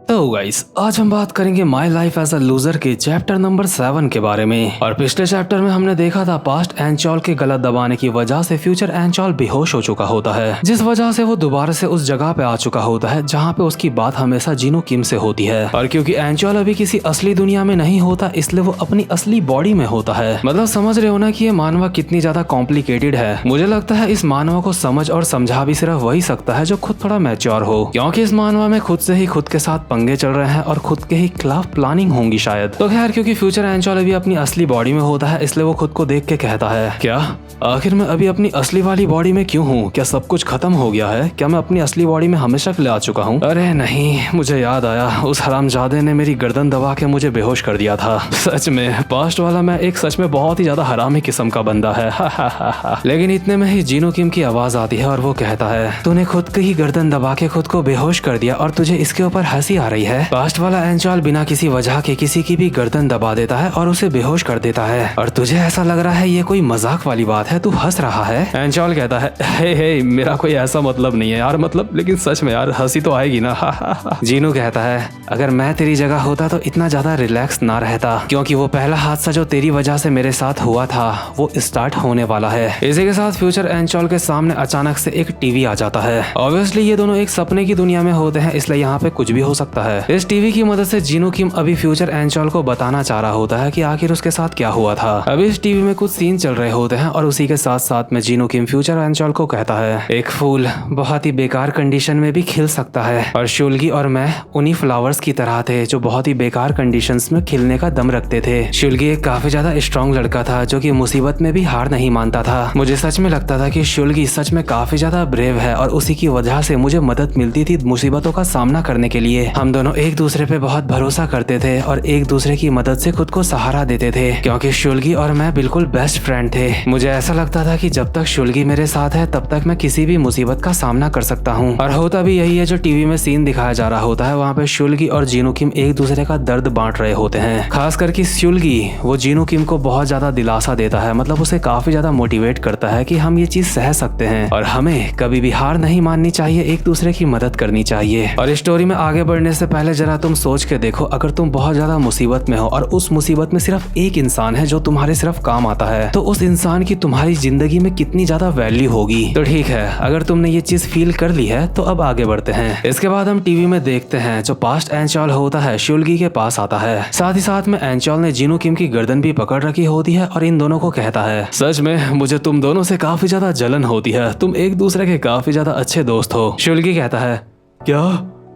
तो गाइस आज हम बात करेंगे my life as a loser के चैप्टर नंबर 7 के बारे में। और पिछले चैप्टर में हमने देखा था पास्ट एंचॉल के गलत दबाने की वजह से फ्यूचर एंचॉल बेहोश हो चुका होता है, जिस वजह से वो दोबारा से उस जगह पे आ चुका होता है जहाँ पे उसकी बात हमेशा जीनो किम से होती है। और क्योंकि एंचॉल अभी किसी असली दुनिया में नहीं होता इसलिए वो अपनी असली बॉडी में होता है। मतलब समझ रहे हो ना कि ये मानवा कितनी ज्यादा कॉम्प्लिकेटेड है। मुझे लगता है इस मानवा को समझ और समझा भी सिर्फ वही सकता है जो खुद थोड़ा मैच्योर हो, क्योंकि इस मानवा में खुद से ही खुद के साथ पंगे चल रहे हैं और खुद के ही खिलाफ प्लानिंग होंगी शायद। तो खैर क्योंकि फ्यूचर एंचॉल अभी अपनी असली बॉडी में होता है इसलिए वो खुद को देख के कहता है, क्या आखिर मैं अभी अपनी असली वाली बॉडी में क्यों हूँ? क्या सब कुछ खत्म हो गया है? क्या मैं अपनी असली बॉडी में हमेशा के लिए आ चुका हूँ? अरे नहीं, मुझे याद आया उस हरामजादे ने मेरी गर्दन दबा के मुझे बेहोश कर दिया था। सच में पास्ट वाला मैं एक सच में बहुत ही ज्यादा हरामी किस्म का बंदा है। लेकिन इतने में ही जीनो किम की आवाज आती है और वो कहता है, तूने खुद की ही गर्दन दबा के खुद को बेहोश कर दिया और तुझे इसके ऊपर हंसी आ रही है। पास्ट वाला एंचॉल बिना किसी वजह के किसी की भी गर्दन दबा देता है और उसे बेहोश कर देता है और तुझे ऐसा लग रहा है ये कोई मजाक वाली बात है, तू हंस रहा है। एंचॉल कहता है, हे मेरा कोई ऐसा मतलब नहीं है यार, मतलब लेकिन सच में यार हंसी तो आएगी ना। जीनू कहता है, अगर मैं तेरी जगह होता तो इतना ज्यादा रिलैक्स ना रहता, क्योंकि वो पहला हादसा जो तेरी वजह से मेरे साथ हुआ था वो स्टार्ट होने वाला है। इसी के साथ फ्यूचर एंचॉल के सामने अचानक से एक टीवी आ जाता है। ऑब्वियसली ये दोनों एक सपने की दुनिया में होते हैं इसलिए यहाँ पे कुछ भी हो सकता है। इस टीवी की मदद से जीनो किम अभी फ्यूचर एंचॉल को बताना चाह रहा होता है कि आखिर उसके साथ क्या हुआ था। अभी इस टीवी में कुछ सीन चल रहे होते हैं और उसी के साथ साथ में जीनो किम फ्यूचर एंचॉल को कहता है, एक फूल बहुत ही बेकार कंडीशन में भी खिल सकता है और शुल्गी और मैं उन्हीं फ्लावर्स की तरह थे जो बहुत ही बेकार कंडीशंस में खिलने का दम रखते थे। शुल्गी एक काफी ज्यादा स्ट्रॉन्ग लड़का था जो कि मुसीबत में भी हार नहीं मानता था। मुझे सच में लगता था कि शुल्गी सच में काफी ज्यादा ब्रेव है और उसी की वजह से मुझे मदद मिलती थी मुसीबतों का सामना करने के लिए। हम दोनों एक दूसरे पे बहुत भरोसा करते थे और एक दूसरे की मदद से खुद को सहारा देते थे, क्योंकि शुल्गी और मैं बिल्कुल बेस्ट फ्रेंड थे। मुझे ऐसा लगता था कि जब तक शुल्गी मेरे साथ है तब तक मैं किसी भी मुसीबत का सामना कर सकता हूँ। और होता भी यही है जो टीवी में सीन दिखाया जा रहा होता है। वहाँ पे शुल्गी और जीनो किम एक दूसरे का दर्द बांट रहे होते हैं। खास करके शुल्गी वो जीनो किम को बहुत ज्यादा दिलासा देता है, मतलब उसे काफी ज्यादा मोटिवेट करता है कि हम ये चीज सह सकते हैं और हमें कभी भी हार नहीं माननी चाहिए, एक दूसरे की मदद करनी चाहिए। और स्टोरी में आगे बढ़ने से पहले जरा तुम सोच के देखो, अगर तुम बहुत ज्यादा मुसीबत में हो और उस मुसीबत में सिर्फ एक इंसान है जो तुम्हारे सिर्फ काम आता है, तो उस इंसान की तुम्हारी जिंदगी में कितनी ज्यादा वैल्यू होगी। तो ठीक है, अगर तुमने ये चीज फील कर ली है तो अब आगे बढ़ते हैं। इसके बाद हम टीवी में देखते हैं जो पास्ट एंचॉल होता है शुल्गी के पास आता है। साथ ही साथ में एंचॉल ने जीनो किम की गर्दन भी पकड़ रखी होती है और इन दोनों को कहता है, सच में मुझे तुम दोनों से काफी ज्यादा जलन होती है, तुम एक दूसरे के काफी ज्यादा अच्छे दोस्त हो। शुल्गी कहता है, क्या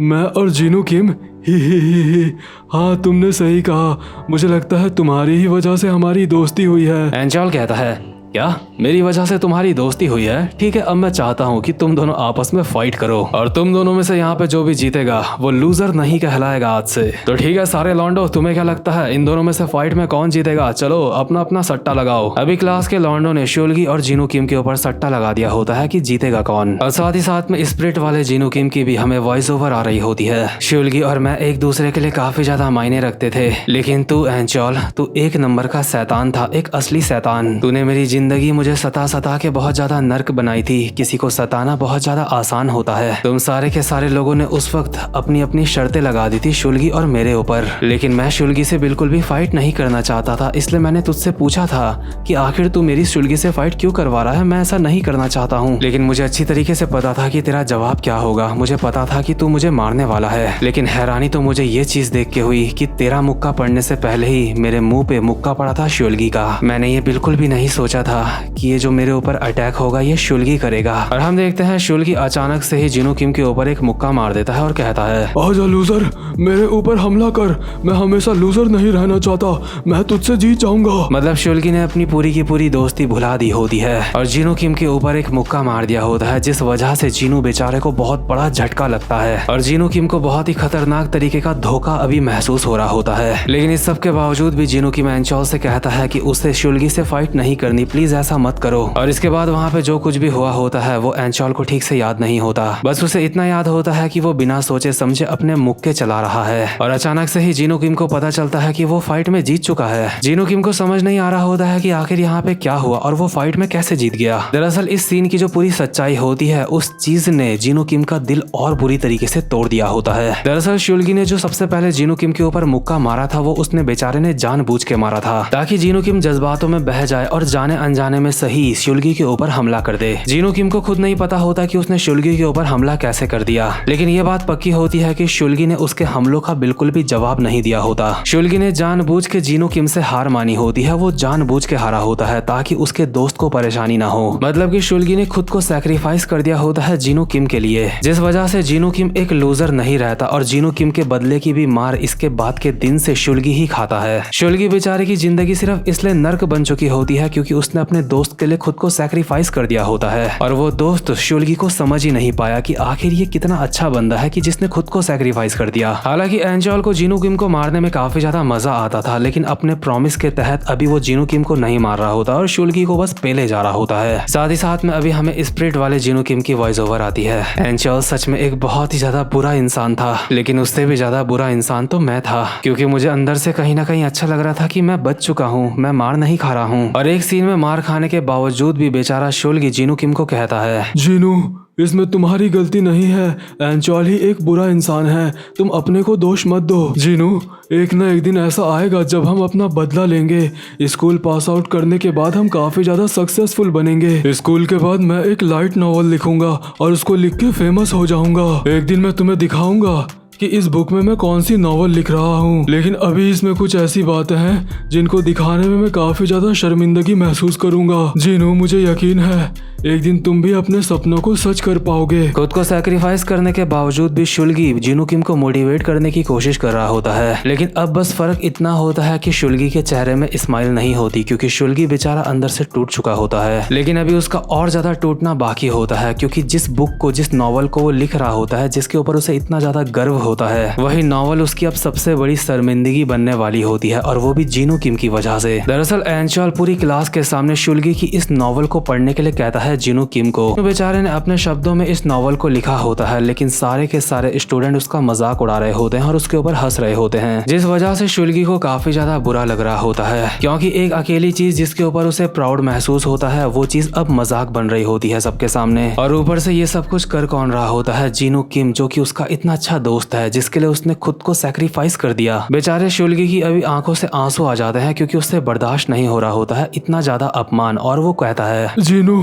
मैं और जीनो किम? ही। हाँ तुमने सही कहा, मुझे लगता है तुम्हारी ही वजह से हमारी दोस्ती हुई है। एंचॉल कहता है, क्या मेरी वजह से तुम्हारी दोस्ती हुई है? ठीक है, अब मैं चाहता हूँ कि तुम दोनों आपस में फाइट करो और तुम दोनों में से यहाँ पे जो भी जीतेगा वो लूजर नहीं कहलाएगा आज से। तो ठीक है सारे लॉन्डो, तुम्हें क्या लगता है इन दोनों में से फाइट में कौन जीतेगा? चलो अपना अपना सट्टा लगाओ। अभी क्लास के लॉन्डो ने शुल्गी और जीनो किम के ऊपर सट्टा लगा दिया होता है कि जीतेगा कौन। और साथ ही साथ में स्पिरिट वाले जीनो किम की भी हमें वॉइस ओवर आ रही होती है। शुल्गी और मैं एक दूसरे के लिए काफी ज्यादा मायने रखते थे, लेकिन तू एंचॉल, तू एक नंबर का शैतान था, एक असली शैतान। तूने मेरी जिंदगी मुझे सता के बहुत ज्यादा नर्क बनाई थी। किसी को सताना बहुत ज्यादा आसान होता है। तुम सारे के सारे लोगों ने उस वक्त अपनी अपनी शर्तें लगा दी थी शुल्गी और मेरे ऊपर, लेकिन मैं शुल्गी से बिल्कुल भी फाइट नहीं करना चाहता था। इसलिए मैंने तुझसे पूछा था कि आखिर तू मेरी शुल्गी से फाइट क्यों करवा रहा है? मैं ऐसा नहीं करना चाहता हूँ, लेकिन मुझे अच्छी तरीके से पता था कि तेरा जवाब क्या होगा। मुझे पता था कि तू मुझे मारने वाला है, लेकिन हैरानी तो मुझे ये चीज देख के हुई कि तेरा मुक्का पड़ने से पहले ही मेरे मुंह पे मुक्का पड़ा था शुल्गी का। मैंने ये बिल्कुल भी नहीं सोचा था कि ये जो मेरे ऊपर अटैक होगा ये शुल्गी करेगा। और हम देखते हैं शुल्गी अचानक से ही जीनो किम के ऊपर एक मुक्का मार देता है और कहता है, आजा लूजर, मेरे ऊपर हमला कर, मैं हमेशा लूजर नहीं रहना चाहता, मैं तुझसे जीत जाऊंगा। मतलब शुल्गी ने अपनी पूरी की पूरी दोस्ती भुला दी होती है और जीनो किम के ऊपर एक मुक्का मार दिया होता है, जिस वजह से जीनो बेचारे को बहुत बड़ा झटका लगता है और जीनो किम को बहुत ही खतरनाक तरीके का धोखा अभी महसूस हो रहा होता है। लेकिन इस सब के बावजूद भी जीनो किम एंचॉल से कहता है कि उसे शुल्गी से फाइट नहीं करनी, प्लीज प्लीज ऐसा मत करो। और इसके बाद वहाँ पे जो कुछ भी हुआ होता है वो एंचॉल को ठीक से याद नहीं होता, बस उसे इतना याद होता है कि वो बिना सोचे समझे अपने मुक्के चला रहा है। और अचानक से ही जीनू किम को पता चलता है कि वो फाइट में जीत चुका है। जीनू किम को समझ नहीं आ रहा होता है कि आखिर यहाँ पे क्या हुआ और वो फाइट में कैसे जीत गया। दरअसल इस सीन की जो पूरी सच्चाई होती है उस चीज ने जीनू किम का दिल और बुरी तरीके से तोड़ दिया होता है। दरअसल शुल्गी ने जो सबसे पहले जीनू किम के ऊपर मुक्का मारा था वो उसने बेचारे ने जानबूझ के मारा था ताकि जीनू किम जज्बातों में बह जाए और जाने अनजाने में सही शुल्गी के ऊपर हमला कर दे। जीनू किम को खुद नहीं पता होता कि उसने शुल्गी के ऊपर हमला कैसे कर दिया, लेकिन ये बात पक्की होती है कि शुल्गी ने उसके हमलों का बिल्कुल भी जवाब नहीं दिया होता। शुल्गी ने जानबूझ के जीनू किम से हार मानी होती है, वो जानबूझ के हारा होता है ताकि उसके दोस्त को परेशानी ना हो। मतलब कि शुल्गी ने खुद को सैक्रिफाइस कर दिया होता है जीनू किम के लिए, जिस वजह से जीनू किम एक लूजर नहीं रहता और जीनू किम के बदले की भी मार इसके बाद के दिन से शुल्गी ही खाता है। शुल्गी बेचारे की जिंदगी सिर्फ इसलिए नर्क बन चुकी होती है क्योंकि उसने अपने दोस्त के लिए खुद को सैक्रिफाइस कर दिया होता है और वो दोस्त शुल्गी को समझ ही नहीं पाया कि आखिर ये कितना अच्छा बंदा है कि जिसने खुद को सैक्रिफाइस कर दिया। हालांकि एंजॉल को जीनू किम को मारने में काफी ज्यादा मजा आता था, लेकिन अपने प्रॉमिस के तहत अभी वो जीनू किम को नहीं मार रहा होता और शुल्गी को बस पेले जा रहा होता है। साथ ही साथ में अभी हमें स्पिरिट वाले जीनू किम की वॉइस ओवर आती है। एंजॉल सच में एक बहुत ही ज्यादा बुरा इंसान था, लेकिन उससे भी ज्यादा बुरा इंसान तो मैं था, क्योंकि मुझे अंदर से कहीं ना कहीं अच्छा लग रहा था कि मैं बच चुका हूँ, मैं मार नहीं खा रहा हूँ। और एक सीन में मार खाने के बावजूद भी बेचारा शुल्गी जीनू किम को कहता है, जीनू इसमें तुम्हारी गलती नहीं है, एंचॉल ही एक बुरा इंसान है, तुम अपने को दोष मत दो। जीनू एक ना एक दिन ऐसा आएगा जब हम अपना बदला लेंगे। स्कूल पास आउट करने के बाद हम काफी ज्यादा सक्सेसफुल बनेंगे। स्कूल के बाद मैं एक लाइट नॉवल लिखूंगा और उसको लिख के फेमस हो जाऊंगा। एक दिन मैं तुम्हें दिखाऊंगा कि इस बुक में मैं कौन सी नॉवल लिख रहा हूँ, लेकिन अभी इसमें कुछ ऐसी बातें हैं जिनको दिखाने में मैं काफी ज्यादा शर्मिंदगी महसूस करूंगा। जीनू मुझे यकीन है एक दिन तुम भी अपने सपनों को सच कर पाओगे। खुद को सैक्रिफाइस करने के बावजूद भी शुल्गी जीनू किम को मोटिवेट करने की कोशिश कर रहा होता है, लेकिन अब बस फर्क इतना होता है कि शुल्गी के चेहरे में स्माइल नहीं होती क्योंकि शुल्गी बेचारा अंदर से टूट चुका होता है। लेकिन अभी उसका और ज्यादा टूटना बाकी होता है क्योंकि जिस बुक को, जिस नॉवल को वो लिख रहा होता है, जिसके ऊपर उसे इतना ज्यादा गर्व होता है, वही नॉवल उसकी अब सबसे बड़ी शर्मिंदगी बनने वाली होती है, और वो भी जीनू किम की वजह से। दरअसल एंचॉल पूरी क्लास के सामने शुल्गी की इस नॉवल को पढ़ने के लिए कहता है जीनू किम को। बेचारे ने अपने शब्दों में इस नॉवल को लिखा होता है, लेकिन सारे के सारे स्टूडेंट उसका मजाक उड़ा रहे होते हैं और उसके ऊपर हंस रहे होते हैं, जिस वजह से शुल्गी को काफी ज्यादा बुरा लग रहा होता है क्योंकि एक अकेली चीज जिसके ऊपर उसे प्राउड महसूस होता है वो चीज अब मजाक बन रही होती है सबके सामने। और ऊपर से ये सब कुछ कर कौन रहा होता है? जीनू किम, जो कि उसका इतना अच्छा दोस्त है, जिसके लिए उसने खुद को सैक्रिफाइस कर दिया। बेचारे शुल्गी की अभी आंखों से आंसू आ जाते हैं क्योंकि उससे बर्दाश्त नहीं हो रहा होता है इतना ज्यादा अपमान, और वो कहता है, जीनू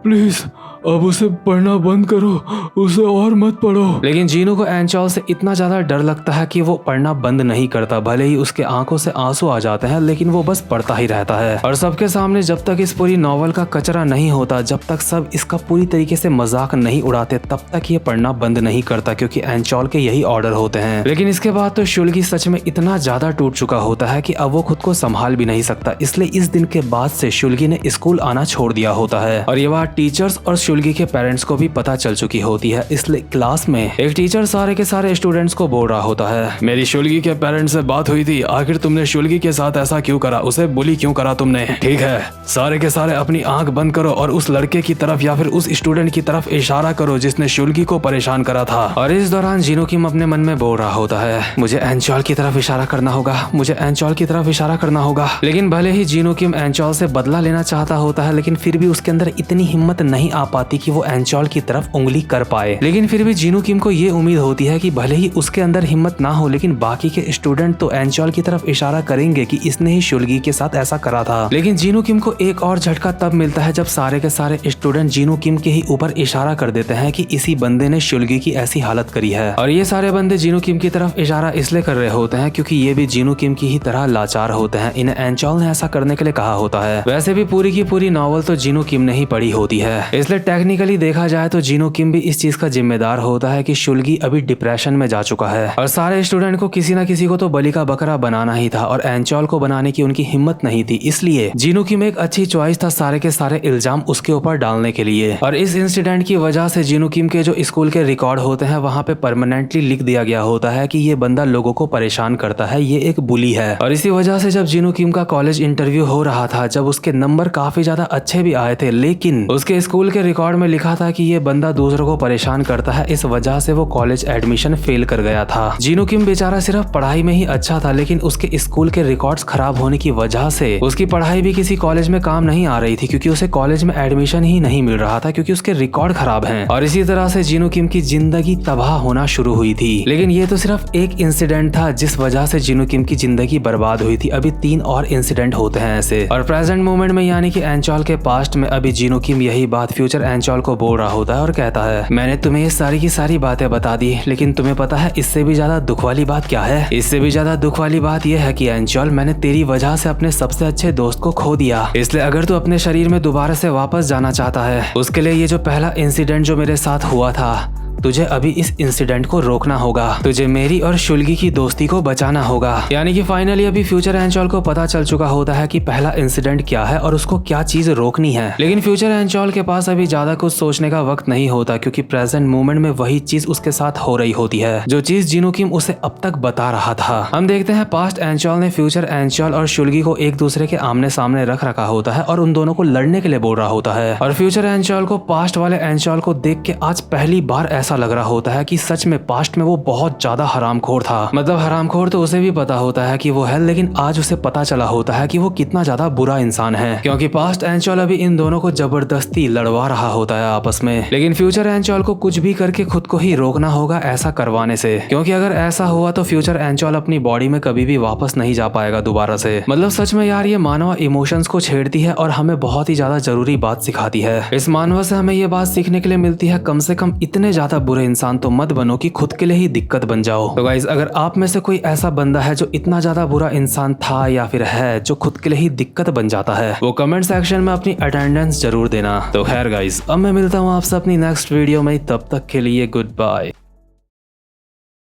प्लीज अब उसे पढ़ना बंद करो, उसे और मत पढ़ो। लेकिन जीनू को एंचॉल से इतना ज्यादा डर लगता है कि वो पढ़ना बंद नहीं करता। भले ही उसके आंखों से आंसू आ जाते हैं, लेकिन वो बस पढ़ता ही रहता है। और सबके सामने जब तक इस पूरी नॉवल का कचरा नहीं होता, जब तक सब इसका पूरी तरीके से मजाक नहीं उड़ाते, तब तक ये पढ़ना बंद नहीं करता क्योंकि एंचॉल के यही ऑर्डर होते हैं। लेकिन इसके बाद तो शुल्गी सच में इतना ज्यादा टूट चुका होता है कि अब वो खुद को संभाल भी नहीं सकता। इसलिए इस दिन के बाद से शुल्गी ने स्कूल आना छोड़ दिया होता है, और ये बात टीचर्स और शुल्गी के पेरेंट्स को भी पता चल चुकी होती है। इसलिए क्लास में एक टीचर सारे के सारे स्टूडेंट्स को बोल रहा होता है, मेरी शुल्गी के पेरेंट्स से बात हुई थी, आखिर तुमने शुल्गी के साथ ऐसा क्यों करा, उसे बुली क्यों करा तुमने? ठीक है, सारे के सारे अपनी आंख बंद करो और उस लड़के की तरफ या फिर उस स्टूडेंट की तरफ इशारा करो जिसने शुल्गी को परेशान करा था। और इस दौरान जीनू किम अपने मन में बोल रहा होता है, मुझे एंचॉल की तरफ इशारा करना होगा, मुझे एंचॉल की तरफ इशारा करना होगा। लेकिन भले ही जीनू किम एंचॉल से बदला लेना चाहता होता है, लेकिन फिर भी उसके अंदर इतनी हिम्मत नहीं आ पाती कि वो एंचॉल की तरफ उंगली कर पाए। लेकिन फिर भी जीनू किम को ये उम्मीद होती है कि भले ही उसके अंदर हिम्मत ना हो, लेकिन बाकी के स्टूडेंट तो एंचॉल की तरफ इशारा करेंगे कि इसने ही शुल्गी के साथ ऐसा करा था। लेकिन जीनू किम को एक और झटका तब मिलता है जब सारे के सारे स्टूडेंट जीनू किम के ही ऊपर इशारा कर देते हैं कि इसी बंदे ने शुल्गी की ऐसी हालत करी है। और ये सारे बंदे जीनू किम की तरफ इशारा इसलिए कर रहे होते हैं क्योंकि ये भी जीनू किम की ही तरह लाचार होते हैं। इन्हें एंचॉल ने ऐसा करने के लिए कहा होता है। वैसे भी पूरी की पूरी नॉवल तो जीनू किम ने ही पढ़ी होती होती है। इसलिए टेक्निकली देखा जाए तो जीनू किम भी इस चीज का जिम्मेदार होता है कि शुल्गी अभी डिप्रेशन में जा चुका है और सारे स्टूडेंट को किसी न किसी को तो बलि का बकरा बनाना ही था और एंचॉल को बनाने की उनकी हिम्मत नहीं थी। इसलिए जीनू किम एक अच्छी चॉइस था सारे के सारे इल्जाम उसके ऊपर डालने के लिए। और इस इंसिडेंट की वजह से जीनू किम के जो स्कूल के रिकॉर्ड होते हैं वहां पे परमानेंटली लिख दिया गया होता है कि ये बंदा लोगों को परेशान करता है, ये एक बुली है। और इसी वजह से जब जीनू किम का कॉलेज इंटरव्यू हो रहा था, जब उसके नंबर काफी ज्यादा अच्छे भी आए थे, लेकिन उसके स्कूल के रिकॉर्ड में लिखा था कि ये बंदा दूसरों को परेशान करता है, इस वजह से वो कॉलेज एडमिशन फेल कर गया था। जीनू किम बेचारा सिर्फ पढ़ाई में ही अच्छा था, लेकिन उसके स्कूल के रिकॉर्ड्स खराब होने की वजह से उसकी पढ़ाई भी किसी कॉलेज में काम नहीं आ रही थी, क्योंकि उसे कॉलेज में एडमिशन ही नहीं मिल रहा था क्योंकि उसके रिकॉर्ड खराब हैं। और इसी तरह से जीनू किम की जिंदगी तबाह होना शुरू हुई थी। लेकिन ये तो सिर्फ एक इंसिडेंट था जिस वजह से जीनू किम की जिंदगी बर्बाद हुई थी। अभी 3 और इंसिडेंट होते हैं ऐसे। और प्रेजेंट मोमेंट में यानी कि एंचॉल के पास्ट में अभी जीनू किम यही बात फ्यूचर एंचॉल को बोल रहा होता है और कहता है, मैंने तुम्हें ये सारी की सारी बातें बता दी, लेकिन तुम्हें पता है इससे भी ज्यादा दुख वाली बात क्या है? इससे भी ज्यादा दुख वाली बात यह है कि एंचॉल, मैंने तेरी वजह से अपने सबसे अच्छे दोस्त को खो दिया। इसलिए अगर तू अपने शरीर में दोबारा से वापस जाना चाहता है, उसके लिए ये जो पहला इंसिडेंट जो मेरे साथ हुआ था, तुझे अभी इस इंसिडेंट को रोकना होगा। तुझे मेरी और शुल्गी की दोस्ती को बचाना होगा। यानी कि फाइनली अभी फ्यूचर एंचॉल को पता चल चुका होता है कि पहला इंसिडेंट क्या है और उसको क्या चीज रोकनी है। लेकिन फ्यूचर एंचॉल के पास अभी ज्यादा कुछ सोचने का वक्त नहीं होता, क्योंकि प्रेजेंट मोमेंट में वही चीज उसके साथ हो रही होती है जो चीज जीनू किम उसे अब तक बता रहा था। हम देखते हैं पास्ट एंचॉल ने फ्यूचर एंचॉल और शुल्गी को एक दूसरे के आमने सामने रख रखा होता है और उन दोनों को लड़ने के लिए बोल रहा होता है। और फ्यूचर एंचॉल को पास्ट वाले एंचॉल को देख के आज पहली बार ऐसा लग रहा होता है कि सच में पास्ट में वो बहुत ज्यादा हरामखोर था। मतलब हरामखोर तो उसे भी पता होता है कि वो है, लेकिन आज उसे पता चला होता है कि वो कितना ज्यादा बुरा इंसान है, क्योंकि पास्ट एंचॉल अभी इन दोनों को जबरदस्ती लड़वा रहा होता है आपस में। लेकिन फ्यूचर एंचॉल को कुछ भी करके खुद को ही रोकना होगा ऐसा करवाने से, क्योंकि अगर ऐसा हुआ तो फ्यूचर एंचॉल अपनी बॉडी में कभी भी वापस नहीं जा पाएगा दोबारा से। मतलब सच में यार, ये मानवा इमोशंस को छेड़ती है और हमें बहुत ही ज्यादा जरूरी बात सिखाती है। इस मानवा से हमें ये बात सीखने के लिए मिलती है, कम से कम इतने ज्यादा बुरे इंसान तो मत बनो कि खुद के लिए ही दिक्कत बन जाओ। तो गाइज, अगर आप में से कोई ऐसा बंदा है जो इतना ज्यादा बुरा इंसान था या फिर है जो खुद के लिए ही दिक्कत बन जाता है, वो कमेंट सेक्शन में अपनी अटेंडेंस जरूर देना। तो खैर गाइज, अब मैं मिलता हूँ आपसे अपनी नेक्स्ट वीडियो में, तब तक के लिए गुड बाय।